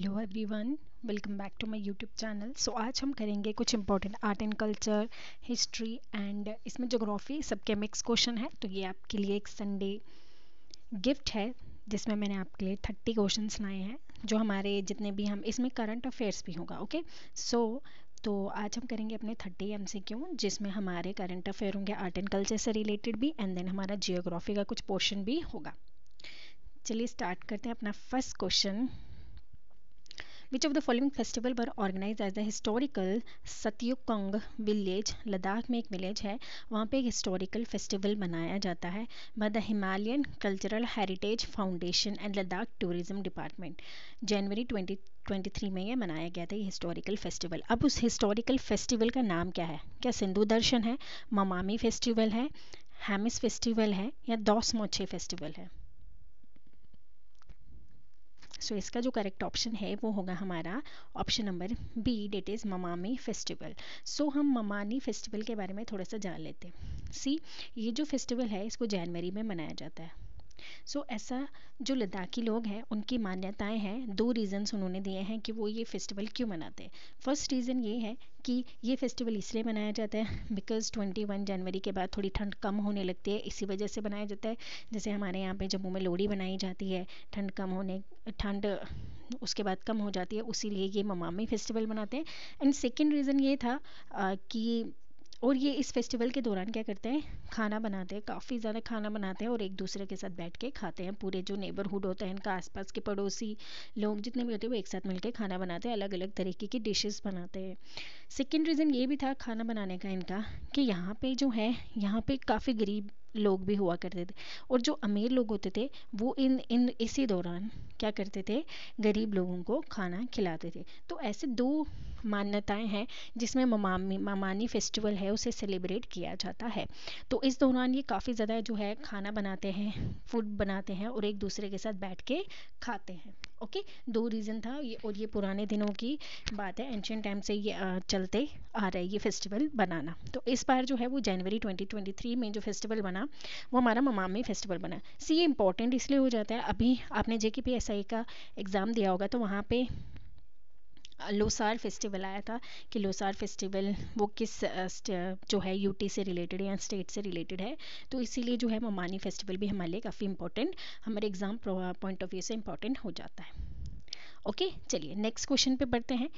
Hello everyone, welcome back to my YouTube channel. So आज हम करेंगे कुछ important art and culture, history and इसमें ज्योग्राफी सबके मिक्स क्वेश्चन है। तो ये आपके लिए एक संडे गिफ्ट है जिसमें मैंने आपके लिए 30 क्वेश्चंस लाए हैं, जो हमारे जितने भी हम इसमें करंट अफेयर्स भी होगा। ओके तो आज हम करेंगे अपने 30 MCQ, जिसमें हमारे करंट अफेयर होंगे, आर्ट एंड कल्चर से रिलेटेड भी, एंड देन हमारा जियोग्राफी का कुछ पोर्शन भी होगा। चलिए स्टार्ट करते हैं अपना first question. Which of the following festival were organized as the historical सत्युकंग विलेज? लद्दाख में एक विलेज है, वहाँ पे एक हिस्टोरिकल फेस्टिवल मनाया जाता है by the Himalayan cultural heritage foundation and Ladakh tourism department. जनवरी 2023 में ये मनाया गया था, ये हिस्टोरिकल फेस्टिवल। अब उस हिस्टोरिकल फेस्टिवल का नाम क्या है? क्या सिंधु दर्शन है, ममामी फेस्टिवल है, हैमिस फेस्टिवल है, या दोस मोचे फेस्टिवल है? सो इसका जो करेक्ट ऑप्शन है वो होगा हमारा option number B, that is Mamani festival. So हम ममानी फेस्टिवल के बारे में थोड़ा सा जान लेते हैं। सी, ये जो फेस्टिवल है इसको जनवरी में मनाया जाता है। ऐसा जो लद्दाखी लोग हैं उनकी मान्यताएं हैं, दो रीज़न्स उन्होंने दिए हैं कि वो ये फेस्टिवल क्यों मनाते हैं। फर्स्ट रीज़न ये है कि ये फेस्टिवल इसलिए मनाया जाता है बिकॉज 21 जनवरी के बाद थोड़ी ठंड कम होने लगती है, इसी वजह से बनाया जाता है। जैसे हमारे यहाँ पे जम्मू में लोहड़ी बनाई जाती है, ठंड उसके बाद कम हो जाती है, उसीलिए ये ममामी फेस्टिवल मनाते हैं। एंड सेकेंड रीज़न ये था कि और ये इस फेस्टिवल के दौरान क्या करते हैं, खाना बनाते हैं, काफ़ी ज़्यादा खाना बनाते हैं और एक दूसरे के साथ बैठ के खाते हैं। पूरे जो नेबरहुड होता है इनका, आसपास के पड़ोसी लोग जितने भी होते हैं वो एक साथ मिलकर खाना बनाते हैं, अलग अलग तरीके की डिशेस बनाते हैं। सेकेंड रीज़न ये भी था खाना बनाने का इनका कि यहाँ पे जो है, यहाँ पे काफ़ी गरीब लोग भी हुआ करते थे, और जो अमीर लोग होते थे वो इन इसी दौरान क्या करते थे, गरीब लोगों को खाना खिलाते थे। तो ऐसे दो मान्यताएं हैं जिसमें ममानी फेस्टिवल है उसे सेलिब्रेट किया जाता है। तो इस दौरान ये काफ़ी ज़्यादा जो है खाना बनाते हैं, फूड बनाते हैं और एक दूसरे के साथ बैठ के खाते हैं। ओके, दो रीज़न था ये, और ये पुराने दिनों की बात है, एंशियंट टाइम से ये चलते आ रहा है ये फेस्टिवल बनाना। तो इस बार जो है वो जनवरी 2023 में जो फेस्टिवल बना वो हमारा ममामी फेस्टिवल बना। ये इंपॉर्टेंट इसलिए हो जाता है, अभी आपने JKPSI का एग्ज़ाम दिया होगा तो वहाँ पे लोसार फेस्टिवल आया था कि लोसार फेस्टिवल वो किस जो है यूटी से रिलेटेड या स्टेट से रिलेटेड है। तो इसीलिए जो है ममानी फेस्टिवल भी हमारे लिए काफ़ी इंपॉर्टेंट, हमारे एग्जाम पॉइंट ऑफ व्यू से इंपॉर्टेंट हो जाता है। ओके, चलिए नेक्स्ट क्वेश्चन पे बढ़ते हैं।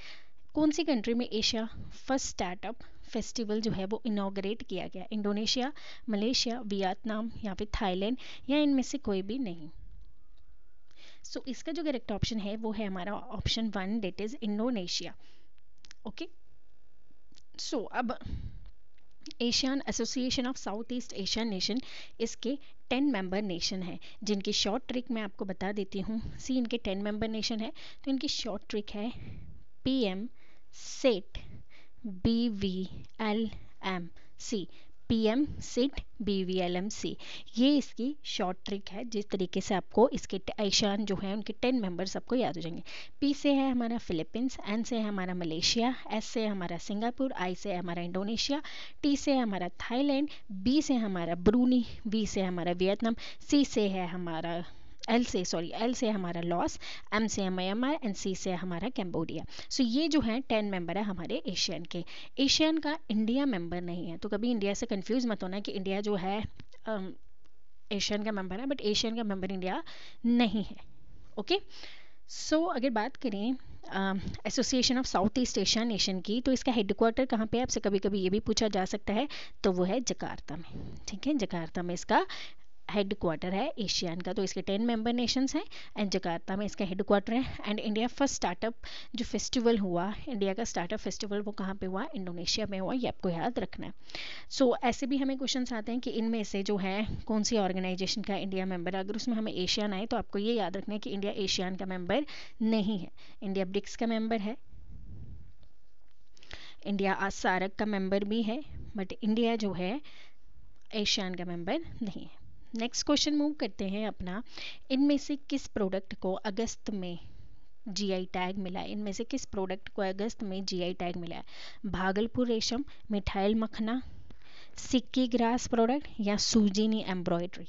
कौन सी कंट्री में एशिया फर्स्ट स्टार्टअप फेस्टिवल जो है वो इनॉग्रेट किया गया? इंडोनेशिया, मलेशिया, वियतनाम या फिर थाईलैंड, या इनमें से कोई भी नहीं? इसका जो करेक्ट ऑप्शन है वो है हमारा option 1, that is Indonesia. Okay, अब Asian association of south east Asian nation इसके 10 मेंबर नेशन है, जिनकी शॉर्ट ट्रिक मैं आपको बता देती हूँ। इनके 10 मेंबर नेशन है, तो इनकी शॉर्ट ट्रिक है PM set BVLMC। PM sit BVLMC, ये इसकी शॉर्ट ट्रिक है, जिस तरीके से आपको इसके एशियन जो है उनके 10 मेंबर्स आपको याद हो जाएंगे। P से है हमारा फिलीपींस, N से है हमारा मलेशिया, S से है हमारा सिंगापुर, I से है हमारा इंडोनेशिया, T से है हमारा थाईलैंड, B से है हमारा ब्रूनी, V से है हमारा वियतनाम, C से है हमारा एल से हमारा लॉस, M से है म्यांमार, एंड C से है हमारा कैम्बोडिया। ये जो है 10 मेंबर है हमारे एशियन के। एशियन का इंडिया मेंबर नहीं है, तो कभी इंडिया से कंफ्यूज मत होना कि इंडिया जो है एशियन का मेंबर है, बट एशियन का मेंबर इंडिया नहीं है। ओके, अगर बात करें association of south east Asia nation की, तो इसका हेडक्वार्टर कहाँ पे है, आपसे कभी कभी ये भी पूछा जा सकता है, तो वो है जकार्ता में। ठीक है, जकार्ता में इसका हेड क्वार्टर है एशियन का। तो इसके 10 मेंबर नेशंस हैं एंड जकार्ता में इसका हेड क्वार्टर है। एंड इंडिया फर्स्ट स्टार्टअप जो फेस्टिवल हुआ, इंडिया का स्टार्टअप फेस्टिवल वो कहाँ पे हुआ? इंडोनेशिया में हुआ, ये आपको याद रखना है। ऐसे भी हमें क्वेश्चंस आते हैं कि इनमें से जो है कौन सी ऑर्गेनाइजेशन का इंडिया मेंबर है। अगर उसमें हमें एशियन आए तो आपको ये याद रखना है कि इंडिया एशियन का मेंबर नहीं है। इंडिया ब्रिक्स का मेंबर है, इंडिया सार्क का मेंबर भी है, बट इंडिया जो है एशियन का मेंबर नहीं है। नेक्स्ट क्वेश्चन मूव करते हैं अपना। इनमें से किस प्रोडक्ट को अगस्त में GI टैग मिला है? इनमें से किस प्रोडक्ट को अगस्त में GI टैग मिला है? भागलपुर रेशम, मिठाइल मखना, सिक्की ग्रास प्रोडक्ट, या सूजीनी एम्ब्रॉयडरी?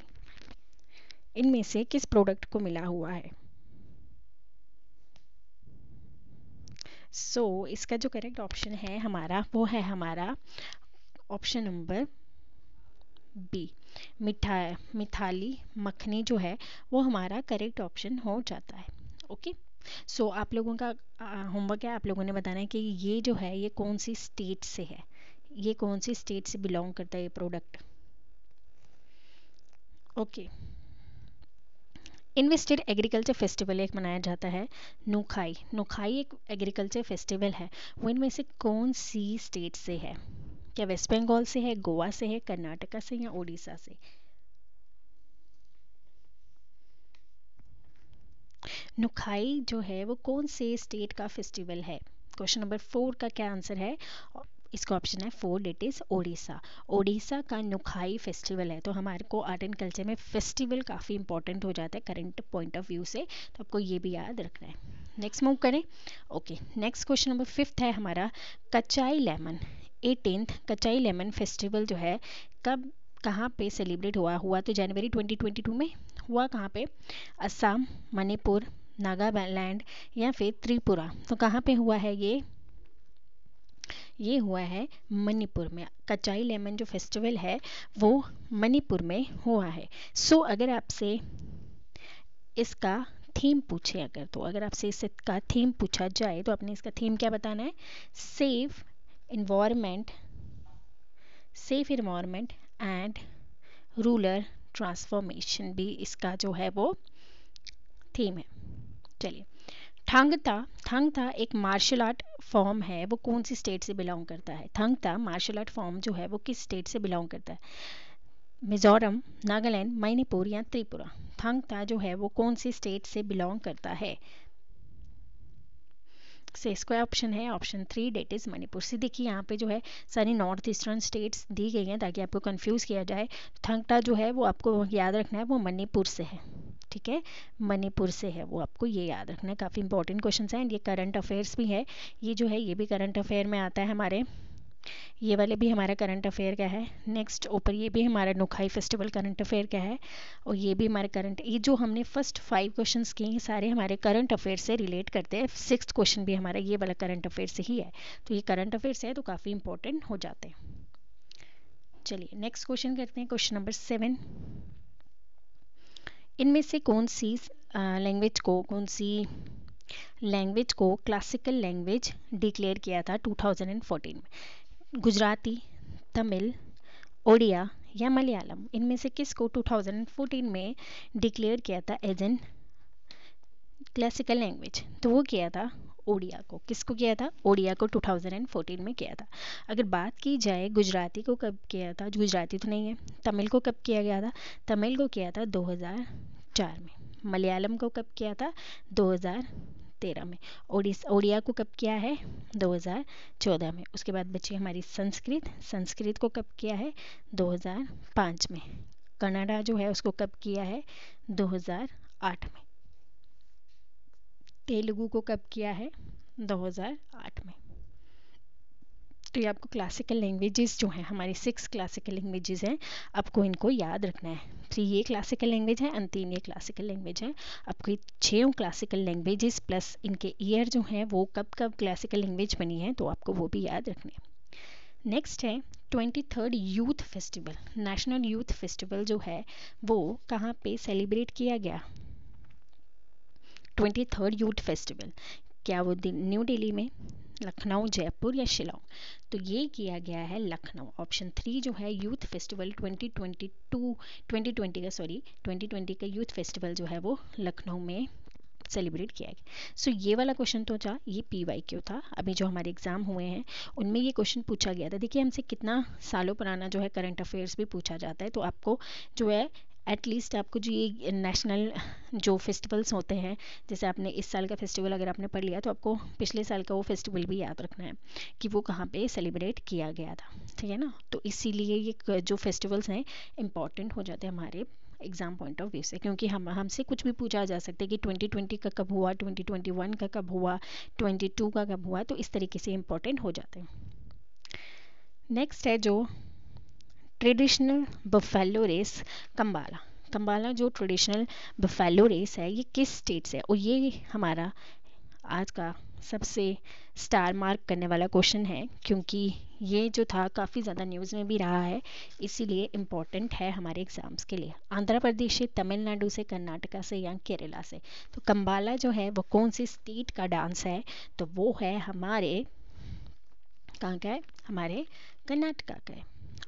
इनमें से किस प्रोडक्ट को मिला हुआ है? सो इसका जो करेक्ट ऑप्शन है हमारा वो है हमारा ऑप्शन नंबर बी। मिठाली मखनी जो है वो हमारा करेक्ट ऑप्शन हो जाता है। ओके, सो आप लोगों का होमवर्क है, आप लोगों ने बताना है कि ये जो है ये कौन सी स्टेट से है, ये कौन सी स्टेट से बिलोंग करता है ये प्रोडक्ट। ओके, इनवेस्टेड एग्रीकल्चर फेस्टिवल एक मनाया जाता है नुखाई। नुखाई एक एग्रीकल्चर फेस्टिवल है, वो इनमें से कौन सी स्टेट से है? क्या वेस्ट बंगाल से है, गोवा से है, कर्नाटका से या उड़ीसा से? नुखाई जो है वो कौन से स्टेट का फेस्टिवल है? क्वेश्चन नंबर 4 का क्या आंसर है? इसका ऑप्शन है 4, डेट इज ओडिशा। ओडिशा का नुखाई फेस्टिवल है। तो हमारे को आर्ट एंड कल्चर में फेस्टिवल काफ़ी इंपॉर्टेंट हो जाता है करंट पॉइंट ऑफ व्यू से, तो आपको ये भी याद रखना है। नेक्स्ट मूव करें। ओके, नेक्स्ट क्वेश्चन नंबर 5 है हमारा कचाई लेमन 18th कचाई लेमन फेस्टिवल जो है कब कहाँ पे सेलिब्रेट हुआ तो जनवरी 2022 में हुआ। कहाँ पे? असम, मणिपुर, नागालैंड या फिर त्रिपुरा। तो कहाँ पे हुआ है ये हुआ है मणिपुर में। कचाई लेमन जो फेस्टिवल है वो मणिपुर में हुआ है। सो अगर आपसे इसका थीम पूछे अगर आपसे इसका थीम पूछा जाए तो आपने इसका थीम क्या बताना है? Safe environment and rural transformation भी इसका जो है वो थीम है। चलिए, थंगता एक मार्शल आर्ट फॉर्म है, वो कौन सी स्टेट से बिलोंग करता है? थंगता मार्शल आर्ट फॉर्म जो है वो किस स्टेट से बिलोंग करता है? मिजोरम, नागालैंड, मणिपुर या त्रिपुरा? थंगता जो है वो कौन सी स्टेट से बिलोंग करता है? से इसका ऑप्शन है ऑप्शन 3, डेट इज मणिपुर से। देखिए यहाँ पे जो है सारी नॉर्थ ईस्टर्न स्टेट्स दी गई हैं ताकि आपको कंफ्यूज किया जाए। थंगता जो है वो आपको याद रखना है वो मणिपुर से है। ठीक है, मणिपुर से है वो, आपको ये याद रखना है। काफ़ी इंपॉर्टेंट क्वेश्चन है एंड ये करंट अफेयर्स भी है। ये जो है ये भी करंट अफेयर में आता है हमारे, ये वाले भी हमारा करंट अफेयर का है। नेक्स्ट ऊपर ये भी हमारा नुखाई फेस्टिवल करंट अफेयर का है और ये भी हमारे करंट, ये जो हमने फर्स्ट 5 क्वेश्चंस किए हैं सारे हमारे करंट अफेयर से रिलेट करते हैं। 6th क्वेश्चन भी हमारा ये वाला करंट अफेयर से ही है, तो ये करंट अफेयर से है तो काफ़ी इंपॉर्टेंट हो जाते हैं। चलिए नेक्स्ट क्वेश्चन करते हैं, क्वेश्चन नंबर 7। इनमें से कौन सी लैंग्वेज को क्लासिकल लैंग्वेज डिक्लेयर किया था 2014 में? गुजराती, तमिल, ओडिया या मलयालम? इनमें से किसको 2014 में डिक्लेयर किया था एज एन क्लासिकल लैंग्वेज? तो वो किया था ओडिया को। किसको किया था? ओडिया को 2014 में किया था। अगर बात की जाए गुजराती को कब किया था, गुजराती तो नहीं है। तमिल को कब किया गया था? तमिल को किया था 2004 में। मलयालम को कब किया था? 2013 में। ओडिया को कब किया है? 2014 में। उसके बाद बची हमारी संस्कृत को कब किया है? 2005 में। कन्नड़ा जो है उसको कब किया है? 2008 में। तेलुगु को कब किया है? 2008 में। तो ये आपको क्लासिकल लैंग्वेजेस जो हैं हमारी 6 क्लासिकल लैंग्वेजेस हैं, आपको इनको याद रखना है। 3 ये क्लासिकल लैंग्वेज है एंड 3 ये क्लासिकल लैंग्वेज है। आपको 6 क्लासिकल लैंग्वेजेस प्लस इनके ईयर जो हैं वो कब कब क्लासिकल लैंग्वेज बनी है तो आपको वो भी याद रखने हैं। नेक्स्ट है 23rd youth festival. National youth festival जो है वो कहाँ पे सेलिब्रेट किया गया? 23rd यूथ फेस्टिवल, क्या वो न्यू दिल्ली में, लखनऊ, जयपुर या शिलोंग? तो ये किया गया है लखनऊ। ऑप्शन 3 जो है यूथ फेस्टिवल 2020 का यूथ फेस्टिवल जो है वो लखनऊ में सेलिब्रेट किया गया। सो ये वाला क्वेश्चन तो था, ये PYQ था। अभी जो हमारे एग्जाम हुए हैं उनमें ये क्वेश्चन पूछा गया था। देखिए हमसे कितना सालों पुराना जो है करंट अफेयर्स भी पूछा जाता है, तो आपको जो है एटलीस्ट आपको जो ये नेशनल जो फेस्टिवल्स होते हैं, जैसे आपने इस साल का फेस्टिवल अगर आपने पढ़ लिया तो आपको पिछले साल का वो फेस्टिवल भी याद रखना है कि वो कहाँ पे सेलिब्रेट किया गया था। ठीक है ना, तो इसीलिए ये जो फेस्टिवल्स हैं इंपॉर्टेंट हो जाते हैं हमारे एग्जाम पॉइंट ऑफ व्यू से, क्योंकि हमसे कुछ भी पूछा जा सकता है कि 2020 का कब हुआ, 2021 का कब हुआ, 22 का कब हुआ, तो इस तरीके से इंपॉर्टेंट हो जाते हैं। नेक्स्ट है जो ट्रेडिशनल बफेलो रेस कंबाला जो ट्रेडिशनल बफेलो रेस है ये किस स्टेट से है? और ये हमारा आज का सबसे स्टार मार्क करने वाला क्वेश्चन है, क्योंकि ये जो था काफ़ी ज़्यादा न्यूज़ में भी रहा है, इसीलिए इम्पॉर्टेंट है हमारे एग्ज़ाम्स के लिए। आंध्र प्रदेश से, तमिलनाडु से, कर्नाटका से या केरला से। तो कंबाला जो है वो कौन सी स्टेट का डांस है? तो वो है हमारे, कहाँ का है? हमारे कर्नाटका का है।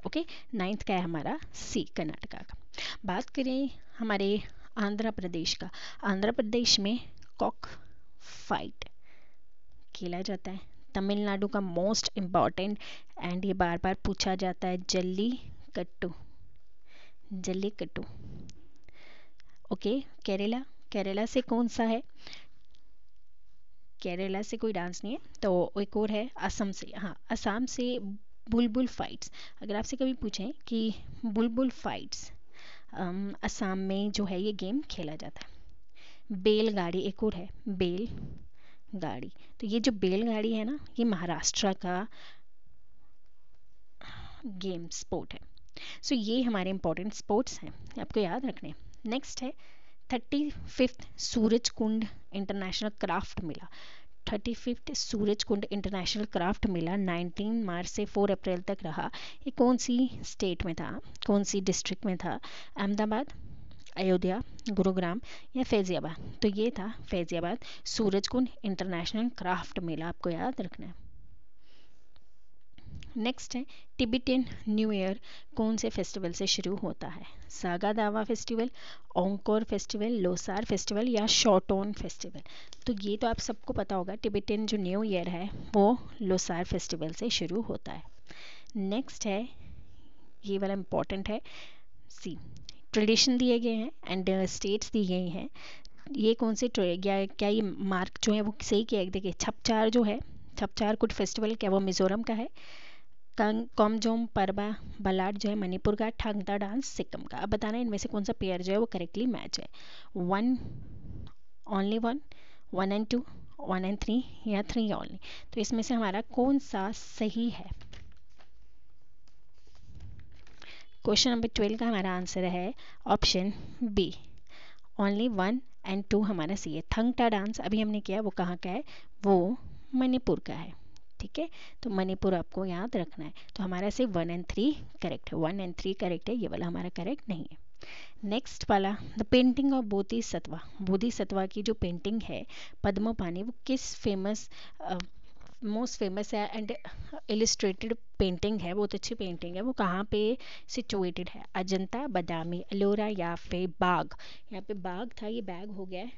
ओके, 9th का है हमारा सी, कर्नाटका का। बात करें हमारे आंध्र प्रदेश का, आंध्र प्रदेश में कॉक फाइट खेला जाता है। तमिलनाडु का मोस्ट इम्पॉर्टेंट एंड ये बार बार पूछा जाता है, जल्लीकट्टू, जल्लीकट्टू। ओके, केरला, केरला से कौन सा है? केरला से कोई डांस नहीं है, तो एक और है असम से। हाँ, असम से बुलबुल फाइट्स। अगर आपसे कभी पूछें कि बुलबुल फाइट्स असम में जो है ये गेम खेला जाता है। बैलगाड़ी एक और है, बैल गाड़ी। तो ये जो बैलगाड़ी है ना, ये महाराष्ट्र का गेम स्पोर्ट है। सो ये हमारे इंपॉर्टेंट स्पोर्ट्स हैं, आपको याद रखने। नेक्स्ट है 35th Suraj Kund international craft मेला। 35th Suraj Kund international craft मेला 19 मार्च से 4 अप्रैल तक रहा। ये कौन सी स्टेट में था, कौन सी डिस्ट्रिक्ट में था? अहमदाबाद, अयोध्या, गुरुग्राम या फैजियाबाद? तो ये था फैजियाबाद सूरज कुंड इंटरनेशनल क्राफ्ट मेला, आपको याद रखना है। नेक्स्ट है टिबेटियन न्यू ईयर कौन से फेस्टिवल से शुरू होता है? सागा दावा फेस्टिवल, ओंगकोर फेस्टिवल, लोसार फेस्टिवल या शॉटोन फेस्टिवल? तो ये तो आप सबको पता होगा, टिबेटियन जो न्यू ईयर है वो लोसार फेस्टिवल से शुरू होता है। नेक्स्ट है, ये वाला इम्पॉर्टेंट है, सी, ट्रेडिशन दिए गए हैं एंड स्टेट्स दी गई हैं। ये कौन से क्या ये मार्क जो है वो सही किया? देखिए, छपचार जो है, छपचार कुट फेस्टिवल क्या वो मिजोरम का है? कॉमजोम परबा बलाट जो है मणिपुर का, ठंगता डांस सिक्किम का। अब बताना इनमें से कौन सा पेयर जो है वो करेक्टली मैच है। One, only one, 1 and 2, 1 and 3 या 3 ओनली? तो इसमें से हमारा कौन सा सही है? क्वेश्चन नंबर 12 का हमारा आंसर है ऑप्शन बी, ओनली 1 and 2 हमारा सी है। थंगटा डांस अभी हमने किया, वो कहाँ का है? वो मणिपुर का है। ठीक है, तो मणिपुर आपको याद रखना है। तो हमारा सिर्फ 1 and 3 करेक्ट है, 1 and 3 करेक्ट है, ये वाला हमारा करेक्ट नहीं है। नेक्स्ट वाला, the painting of Bodhisattva, Bodhisattva की जो पेंटिंग है पद्मपानी, वो किस फेमस, मोस्ट फेमस है एंड इलिस्ट्रेटेड पेंटिंग है, बहुत अच्छी पेंटिंग है, वो कहाँ पे सिचुएटेड है? अजंता, बादामी, एलोरा या फिर बाग? यहाँ पे बाग था, ये बैग हो गया है,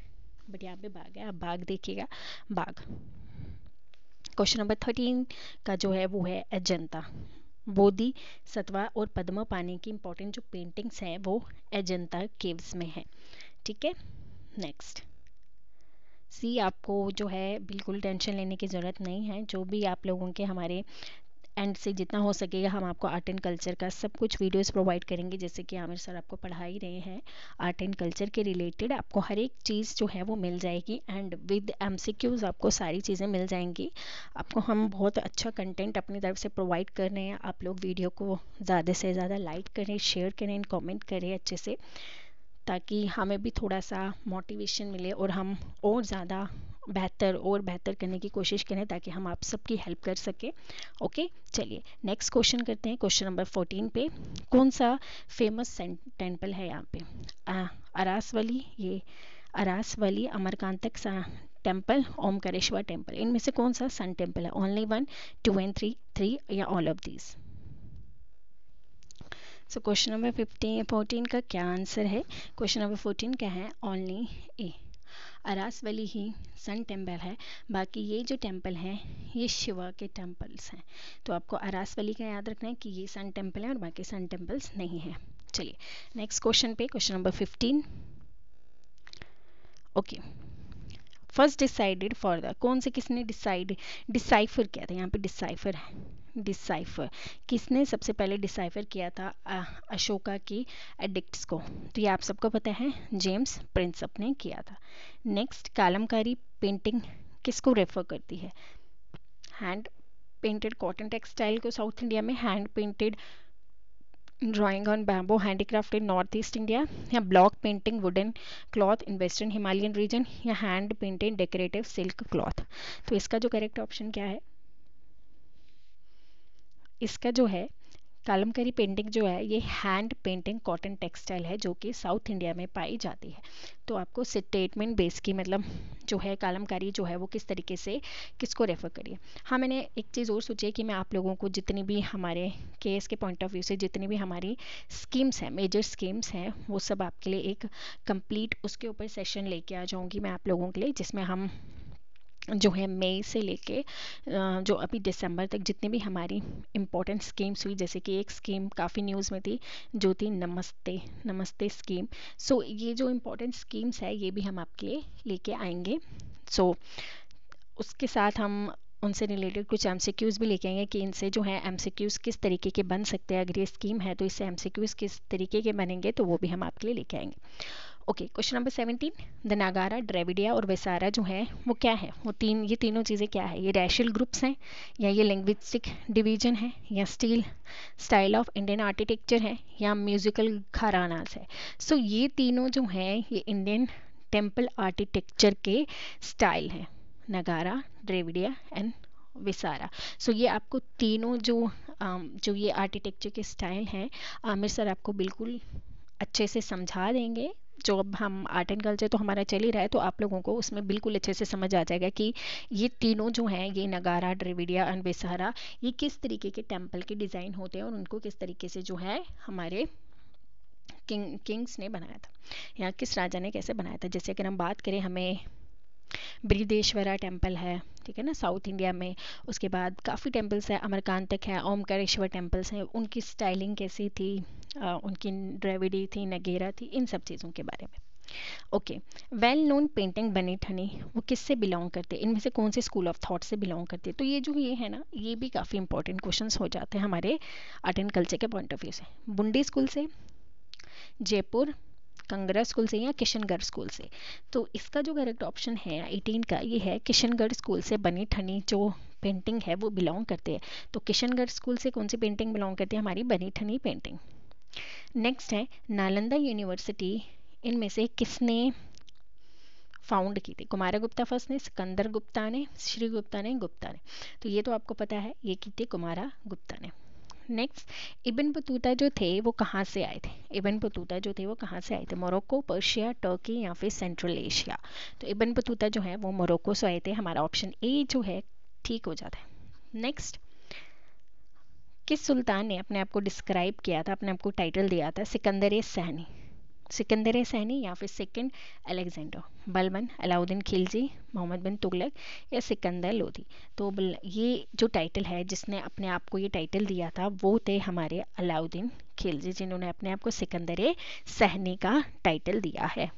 बट यहाँ पे बाग है, आप बाग देखिएगा, बाग। क्वेश्चन नंबर 13 का जो है वो है अजंता। बोधि सत्वा और पद्म पानी की इंपॉर्टेंट जो पेंटिंग्स हैं वो अजंता केव्स में है। ठीक है, नेक्स्ट सी, आपको जो है बिल्कुल टेंशन लेने की ज़रूरत नहीं है। जो भी आप लोगों के हमारे एंड से जितना हो सकेगा हम आपको आर्ट एंड कल्चर का सब कुछ वीडियोस प्रोवाइड करेंगे, जैसे कि आमिर सर आपको पढ़ा ही रहे हैं। आर्ट एंड कल्चर के रिलेटेड आपको हर एक चीज़ जो है वो मिल जाएगी एंड विद MCQs आपको सारी चीज़ें मिल जाएंगी। आपको हम बहुत अच्छा कंटेंट अपनी तरफ से प्रोवाइड कर रहे हैं। आप लोग वीडियो को ज़्यादा से ज़्यादा लाइक करें, शेयर करें, कॉमेंट करें अच्छे से, ताकि हमें भी थोड़ा सा मोटिवेशन मिले और हम और ज़्यादा बेहतर करने की कोशिश करें, ताकि हम आप सबकी हेल्प कर सकें। ओके, चलिए नेक्स्ट क्वेश्चन करते हैं। क्वेश्चन नंबर 14 पे, कौन सा फेमस टेम्पल है यहाँ पे? अरासवली, ये अरासवली, अमरकांतक टेम्पल, ओमकारेश्वर टेम्पल, इनमें से कौन सा सन टेम्पल है? ओनली 1, 2 and 3 या all of these? So question number 14 का क्या आंसर है? क्वेश्चन नंबर 14 क्या है? ओनली ए, अरासवली ही सन टेम्पल है, बाकी ये जो टेम्पल हैं ये शिवा के टेम्पल्स हैं। तो आपको अरासवली का याद रखना है कि ये सन टेम्पल है और बाकी सन टेम्पल्स नहीं है। चलिए नेक्स्ट क्वेश्चन पे, question number 15। Okay, first decided for the, कौन से किसने डिसाइफर किया था? यहाँ पे डिसाइफर है, डिसाइफर किसने सबसे पहले डिसाइफर किया था अशोका की एडिक्ट्स को? तो ये आप सबको पता है, जेम्स प्रिंसप ने किया था। नेक्स्ट, कालमकारी पेंटिंग किसको रेफर करती है? हैंड पेंटेड कॉटन टेक्सटाइल को साउथ इंडिया में, hand painted drawing on bamboo handicraft in north east India, या block painting wooden cloth in western Himalayan region, या hand painted decorative silk cloth? तो इसका जो करेक्ट ऑप्शन क्या है, इसका जो है कलमकारी पेंटिंग जो है ये हैंड पेंटिंग कॉटन टेक्सटाइल है जो कि साउथ इंडिया में पाई जाती है। तो आपको स्टेटमेंट बेस की मतलब जो है कलमकारी जो है वो किस तरीके से किसको रेफर करिए। हाँ, मैंने एक चीज़ और सोची है कि मैं आप लोगों को जितनी भी हमारे केस के पॉइंट ऑफ व्यू से जितनी भी हमारी स्कीम्स हैं, मेजर स्कीम्स हैं, वो सब आपके लिए एक कंप्लीट उसके ऊपर सेशन लेके आ जाऊँगी मैं आप लोगों के लिए, जिसमें हम जो है मई से लेके जो अभी दिसंबर तक जितनी भी हमारी इम्पोर्टेंट स्कीम्स हुई, जैसे कि एक स्कीम काफ़ी न्यूज़ में थी जो थी नमस्ते नमस्ते स्कीम। सो ये जो इम्पोर्टेंट स्कीम्स है ये भी हम आपके लिए लेके आएंगे। सो उसके साथ हम उनसे रिलेटेड कुछ एमसीक्यूज़ भी लेके आएंगे कि इनसे जो है एमसीक्यूज़ किस तरीके के बन सकते हैं। अगर ये स्कीम है तो इससे एमसीक्यूज़ किस तरीके के बनेंगे, तो वो भी हम आपके लिए लेके आएंगे। ओके, क्वेश्चन नंबर 17, द नागारा, ड्रेविडिया और वेसारा जो है वो क्या है, वो ये तीनों चीज़ें क्या है, ये रैशियल ग्रुप्स हैं, या ये लिंग्विस्टिक डिवीजन है, या स्टाइल ऑफ इंडियन आर्किटेक्चर है, या म्यूजिकल घरानास है। सो ये तीनों जो हैं ये इंडियन टेम्पल आर्किटेक्चर के स्टाइल हैं, नगारा, ड्रेविडिया एंड विसारा। सो ये आपको तीनों जो ये आर्किटेक्चर के स्टाइल हैं आमिर सर आपको बिल्कुल अच्छे से समझा देंगे। जो अब हम आर्ट एंड कल्चर तो हमारा चल ही रहा है, तो आप लोगों को उसमें बिल्कुल अच्छे से समझ आ जाएगा कि ये तीनों जो हैं, ये नगारा, ड्रेविडिया एंड बेसहारा, ये किस तरीके के टेम्पल के डिज़ाइन होते हैं और उनको किस तरीके से जो है हमारे किंग्स ने बनाया था, या किस राजा ने कैसे बनाया था। जैसे अगर हम बात करें, हमें बृहदेश्वरा टेम्पल है, ठीक है ना, साउथ इंडिया में। उसके बाद काफ़ी टेम्पल्स है, अमरकांतक है, ओमकारेश्वर टेम्पल्स हैं, उनकी स्टाइलिंग कैसी थी, उनकी ड्रेविडी थी, नगेरा थी, इन सब चीज़ों के बारे में। ओके, वेल नोन पेंटिंग बनी ठनी वो किससे बिलोंग करते हैं, इनमें से कौन से स्कूल ऑफ थॉट से बिलोंग करते हैं। तो ये है ना, ये भी काफ़ी इंपॉर्टेंट क्वेश्चंस हो जाते हैं हमारे आर्ट एंड कल्चर के पॉइंट ऑफ व्यू से। बुंडी स्कूल से, जयपुर कंगरा स्कूल से, या किशनगढ़ स्कूल से। तो इसका जो करेक्ट ऑप्शन है 18 का ये है, किशनगढ़ स्कूल से बनी ठनी जो पेंटिंग है वो बिलोंग करते हैं। तो किशनगढ़ स्कूल से कौन सी पेंटिंग बिलोंग करती है, हमारी बनी ठनी पेंटिंग। नेक्स्ट है नालंदा यूनिवर्सिटी, इनमें से किसने फाउंड की थी, कुमारगुप्ता फर्स्ट ने, सिकंदर गुप्ता ने, श्री गुप्ता ने, गुप्ता ने। तो ये तो आपको पता है, ये की थी कुमारगुप्ता ने। नेक्स्ट, इब्न बतूता जो थे वो कहाँ से आए थे, इब्न बतूता जो थे वो कहाँ से आए थे, मोरक्को, पर्शिया, टर्की या फिर सेंट्रल एशिया। तो इब्न बतूता जो है वो मोरक्को से आए थे, हमारा ऑप्शन ए जो है ठीक हो जाता है। नेक्स्ट, किस सुल्तान ने अपने आप को डिस्क्राइब किया था, अपने आप को टाइटल दिया था सिकंदर सहनी, सिकंदर सहनी या फिर सेकंड अलेक्जेंडर, बलबन, अलाउद्दीन खिलजी, मोहम्मद बिन तुगलक या सिकंदर लोधी। तो ये जो टाइटल है, जिसने अपने आप को ये टाइटल दिया था वो थे हमारे अलाउद्दीन खिलजी, जिन्होंने अपने आप को सिकंदर सहनी का टाइटल दिया है।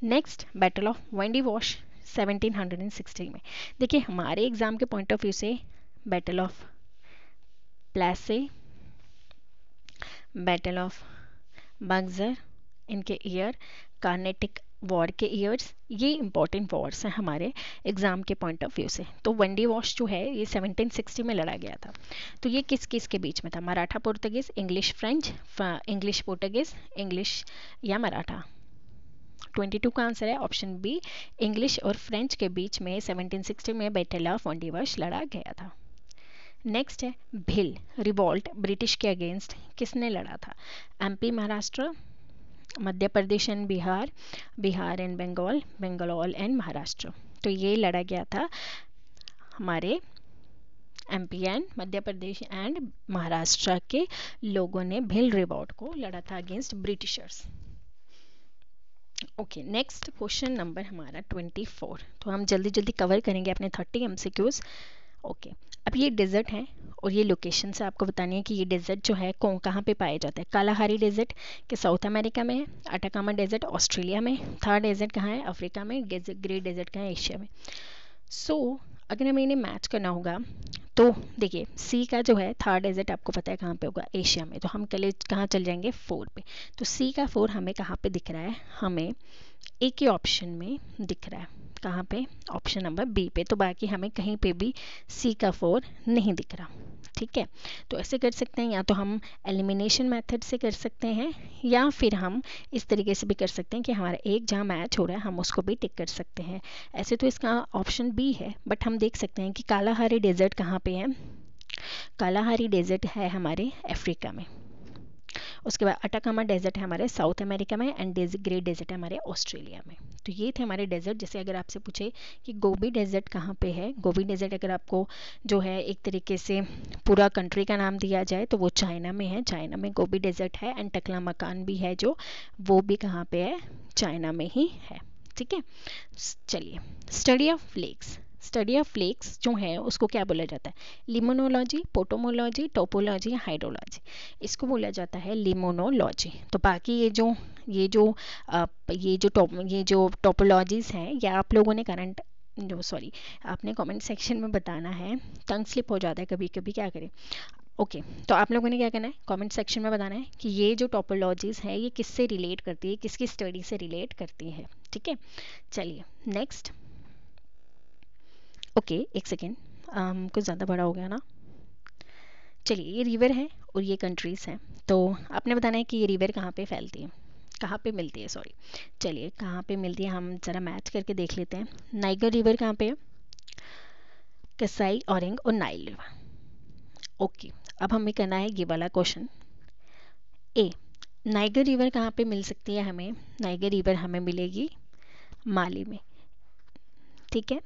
Next, battle of Wandiwash 1760 में। देखिए हमारे एग्जाम के पॉइंट ऑफ व्यू से battle of Plassey, battle of Buxar, इनके ईयर, कार्नेटिक वॉर के ईयर्स, ये इंपॉर्टेंट वॉर्स हैं हमारे एग्जाम के पॉइंट ऑफ व्यू से। तो वेंडी वॉश जो है ये 1760 में लड़ा गया था। तो ये किस किस के बीच में था, Maratha Portuguese, English French, English Portuguese, English या मराठा। 22 का आंसर है ऑप्शन बी, इंग्लिश और फ्रेंच के बीच में 1760 में बैटल ऑफ वेंडी वॉश लड़ा गया था। नेक्स्ट है भिल रिवॉल्ट, ब्रिटिश के अगेंस्ट किसने लड़ा था, MP, Maharashtra, Madhya Pradesh and Bihar, Bihar and Bengal, Bengal and Maharashtra. तो ये लड़ा गया था हमारे MP and Madhya Pradesh and Maharashtra के लोगों ने भिल रिवॉल्ट को लड़ा था against Britishers. Okay, next question number हमारा 24। तो हम जल्दी जल्दी कवर करेंगे अपने 30 एमसीक्यूज। ओके, अब ये डेजर्ट है और ये लोकेशन से आपको बतानी है कि ये डेजर्ट जो है कहाँ पे पाया जाता है। कालाहारी डेजर्ट के साउथ अमेरिका में है, अटाकामा डेजर्ट ऑस्ट्रेलिया में, थार डेजर्ट कहाँ है, अफ्रीका में, ग्रेट डेजर्ट कहाँ है, एशिया में। सो अगर हमें इन्हें मैच करना होगा तो देखिए सी का जो है थार डेजर्ट आपको पता है कहाँ पे होगा, एशिया में। तो हम कहाँ चल जाएंगे 4 पे। तो सी का 4 हमें कहाँ पे दिख रहा है, हमें ए के ऑप्शन में दिख रहा है। कहाँ पे, ऑप्शन नंबर बी पे। तो बाकी हमें कहीं पे भी सी का 4 नहीं दिख रहा। ठीक है, तो ऐसे कर सकते हैं, या तो हम एलिमिनेशन मेथड से कर सकते हैं, या फिर हम इस तरीके से भी कर सकते हैं कि हमारा एक जहाँ मैच हो रहा है हम उसको भी टिक कर सकते हैं। ऐसे तो इसका ऑप्शन बी है, बट हम देख सकते हैं कि कालाहारी डेजर्ट कहाँ पे है। कालाहारी डेजर्ट है हमारे अफ्रीका में। उसके बाद अटाकामा डेजर्ट है हमारे साउथ अमेरिका में, एंड ग्रेट डेजर्ट है हमारे ऑस्ट्रेलिया में। तो ये थे हमारे डेजर्ट। जैसे अगर आपसे पूछे कि गोबी डेजर्ट कहाँ पे है, गोबी डेजर्ट अगर आपको जो है एक तरीके से पूरा कंट्री का नाम दिया जाए तो वो चाइना में है, चाइना में गोबी डेजर्ट है। एंड टकला मकान भी है जो, वो भी कहाँ पे है, चाइना में ही है। ठीक है, चलिए, study of lakes. Study of lakes जो है उसको क्या बोला जाता है, लिमोनोलॉजी, पोटोमोलॉजी, टोपोलॉजी, हाइड्रोलॉजी। इसको बोला जाता है लिमोनोलॉजी। तो बाकी ये जो टोपोलॉजीज हैं, या आप लोगों ने करंट आपने कमेंट सेक्शन में बताना है। टंग स्लिप हो जाता है कभी कभी, क्या करें। ओके, तो आप लोगों ने क्या करना है, कमेंट सेक्शन में बताना है कि ये जो टोपोलॉजीज है ये किससे रिलेट करती है, किसकी स्टडी से रिलेट करती है। ठीक है, चलिए नेक्स्ट। ओके, एक सेकेंड, कुछ ज़्यादा बड़ा हो गया ना। चलिए, ये रिवर है और ये कंट्रीज़ हैं, तो आपने बताना है कि ये रिवर कहाँ पे फैलती है, कहाँ पे मिलती है, सॉरी। चलिए, कहाँ पे मिलती है हम ज़रा मैच करके देख लेते हैं। नाइगर रिवर कहाँ पे है, कसाई, ऑरेंज और नाइल रिवर। ओके, अब हमें करना है ये वाला क्वेश्चन। ए, नाइगर रिवर कहाँ पे मिल सकती है हमें, नाइगर रिवर हमें मिलेगी माली में। ठीक है,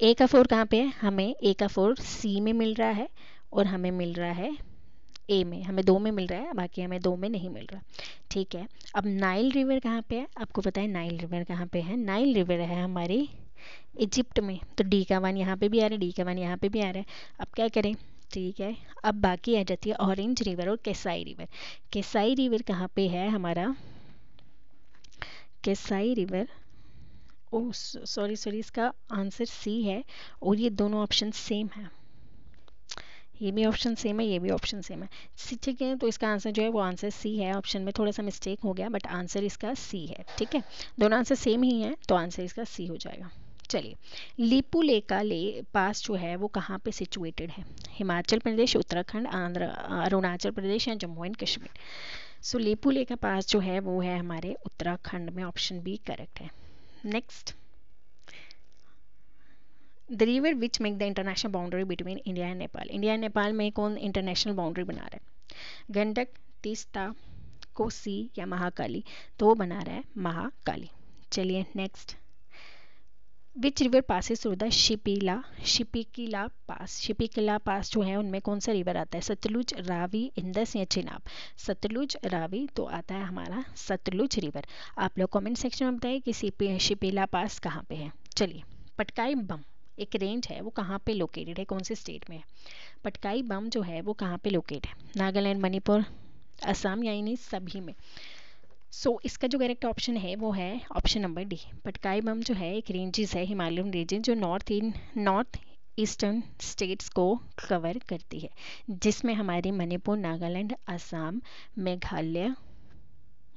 ए का 4 कहाँ पे है, हमें ए का 4 सी में मिल रहा है, और हमें मिल रहा है ए में, हमें 2 में मिल रहा है, बाकी हमें 2 में नहीं मिल रहा। ठीक है, अब नाइल रिवर कहाँ पे है, आपको पता है नाइल रिवर कहाँ पे है, नाइल रिवर है हमारे इजिप्ट में। तो डी का 1 यहाँ पे भी आ रहा है, डी का 1 यहाँ पे भी आ रहा है। अब क्या करें, ठीक है, अब बाकी आ जाती है ऑरेंज रिवर और केसाई रिवर। केसाई रिवर कहाँ पे है हमारा, केसाई रिवर, ओह सॉरी, इसका आंसर सी है, और ये दोनों ऑप्शन सेम है, ये भी ऑप्शन सेम है, ये भी ऑप्शन सेम है। ठीक है, तो इसका आंसर जो है वो आंसर सी है। ऑप्शन में थोड़ा सा मिस्टेक हो गया, बट आंसर इसका सी है। ठीक है, दोनों आंसर सेम ही है, तो आंसर इसका सी हो जाएगा। चलिए, लिपू लेक पास जो है वो कहाँ पे सिचुएटेड है, हिमाचल प्रदेश, उत्तराखंड, आंध्र, अरुणाचल प्रदेश या Jammu and Kashmir. So Lipu lake का पास जो है वो है हमारे उत्तराखंड में, ऑप्शन बी करेक्ट है। Next, the river which make the international boundary between India and Nepal. India and Nepal में कौन इंटरनेशनल बाउंड्री बना रहा है, गंडक, तीस्ता, कोसी या महाकाली। तो वो बना रहा है महाकाली। चलिए next, which river passes through the Shipki La pass. Shipki La pass जो है उनमें कौन सा रिवर आता है, सतलुज, रावी, इंदस या चिनाब। सतलुज, रावी, तो आता है हमारा सतलुज रिवर। आप लोग कमेंट सेक्शन में बताइए कि शिपिला पास कहाँ पे है। चलिए, पटकाई बम एक रेंज है, वो कहाँ पे लोकेटेड है, कौन से स्टेट में है। पटकाई बम जो है वो कहाँ पे लोकेट है, नागालैंड, मणिपुर, असम, या इन्हीं सभी में। सो इसका जो करेक्ट ऑप्शन है वो है ऑप्शन नंबर डी। पटकाई बम जो है एक रेंजेस है, हिमालयन रीजन, जो नॉर्थ ईस्टर्न स्टेट्स को कवर करती है, जिसमें हमारी मणिपुर, नागालैंड, असम, मेघालय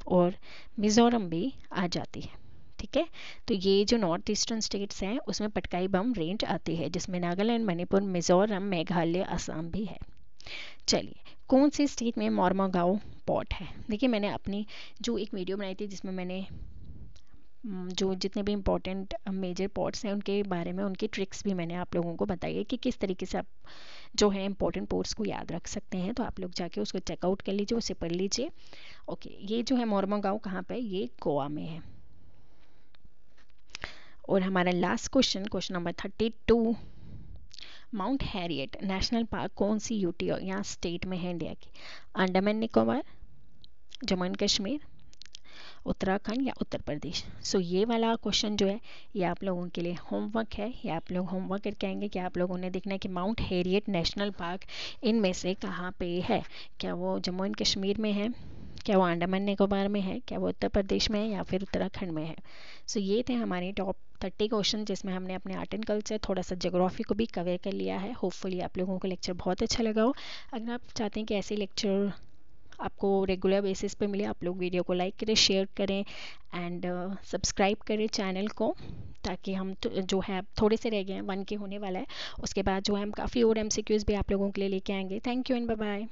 और मिजोरम भी आ जाती है। ठीक है, तो ये जो नॉर्थ ईस्टर्न स्टेट्स हैं उसमें पटकाई बम रेंज आती है, जिसमें नागालैंड, मणिपुर, मिजोरम, मेघालय, असम भी है। चलिए, कौन सी स्टेट में मोरमुगाओ पोर्ट है। देखिए, मैंने अपनी जो एक वीडियो बनाई थी जिसमें मैंने जो जितने भी इम्पोर्टेंट मेजर पोर्ट्स हैं उनके बारे में, उनकी ट्रिक्स भी मैंने आप लोगों को बताई है कि किस तरीके से आप जो है इम्पोर्टेंट पोर्ट्स को याद रख सकते हैं। तो आप लोग जाके उसको चेकआउट कर लीजिए, उसे पढ़ लीजिए। ओके, ये जो है मोरमुगाओ कहाँ पे, ये गोवा में है। और हमारा last question number 32, mount Harriet national park कौन सी यूटी या स्टेट में है इंडिया की, अंडमान निकोबार, जम्मू एंड कश्मीर, उत्तराखंड या उत्तर प्रदेश। सो ये वाला क्वेश्चन जो है ये आप लोगों के लिए होमवर्क है, ये आप लोग होमवर्क करके आएंगे कि आप लोगों ने देखना है कि माउंट हैरियट नेशनल पार्क इनमें से कहाँ पे है, क्या वो जम्मू एंड कश्मीर में है, क्या वो अंडमान निकोबार में है, क्या वो उत्तर प्रदेश में है, या फिर उत्तराखंड में है। सो ये थे हमारे टॉप 30 क्वेश्चन, जिसमें हमने अपने आर्ट एंड कल्चर, थोड़ा सा ज्योग्राफी को भी कवर कर लिया है। होपफुली आप लोगों को लेक्चर बहुत अच्छा लगा हो। अगर आप चाहते हैं कि ऐसे लेक्चर आपको रेगुलर बेसिस पे मिले, आप लोग वीडियो को लाइक करें, शेयर करें एंड सब्सक्राइब करें चैनल को, ताकि हम जो है थोड़े से रह गए हैं, 1K होने वाला है, उसके बाद जो है हम काफ़ी और MCQs भी आप लोगों के लिए लेके आएंगे। Thank you and bye bye.